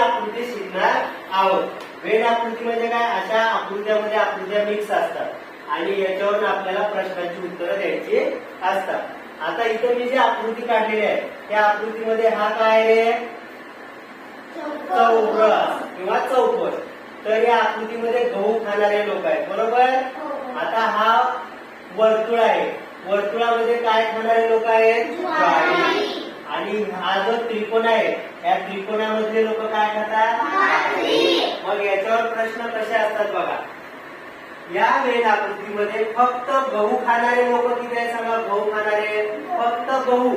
आकृती शिकणार आहोत. वेद आकृती म्हणजे काय? अशा आकृत्यामध्ये आकृत्या मिक्स असतात आणि याच्यावरून आपल्याला प्रश्नांची उत्तरं द्यायची असतात. आता इथे मी जी आकृती काढलेली आहे त्या आकृतीमध्ये हा काय आहे? चौरस किंवा चौकोन. तर या आकृतीमध्ये गहू खाणारे लोक आहेत, बरोबर. आता हा वर्तुळ आहे, वर्तुळामध्ये काय खाणारे लोक आहेत? ज्वारी. आणि हा जो त्रिकोण आहे या त्रिकोणामधले लोक काय खातात? मग याच्यावर प्रश्न कसे असतात बघा. या वेद आकृतीमध्ये फक्त गहू खाणारे लोक किती आहेत सांगा? गहू खाणारे फक्त गहू,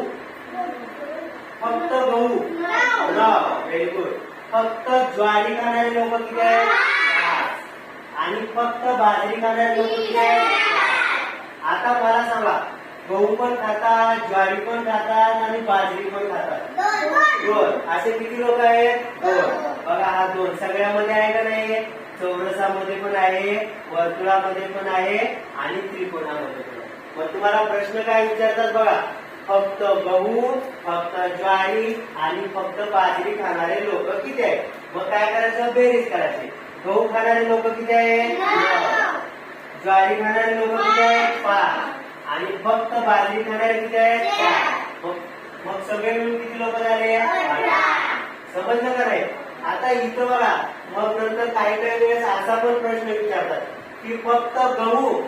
फक्त गहू. Very good. फक्त ज्वारी खाणारे लोक किती आहेत? आणि फक्त बाजरी खाणारे लोक किती आहेत? आता मला सांगा, गहू पण खातात, ज्वारी पण खातात आणि बाजरी पण खातात. दोन. असे किती लोक आहेत? दोन. बघा हा दोन सगळ्यामध्ये आहे का नाही? चौरसामध्ये पण आहे, वर्तुळामध्ये पण आहे आणि त्रिकोणामध्ये पण आहे. मग तुम्हाला प्रश्न काय विचारतात बघा. फक्त गहू, फक्त ज्वारी आणि फक्त बाजरी खाणारे लोक किती आहेत? मग काय करायचं? बेरीज करायची. गहू खाणारे लोक किती आहेत? ज्वारी खाणारे लोक किती आहेत? 5. आणि फक्त बाजरी खाणारे किती आहेत? 5. मग सगळे मिळून किती लोक झाले? 18. समजलं का नाही? आता इथं बघा, मग नंतर काही काही वेळेस असा पण प्रश्न विचारतात की फक्त गहू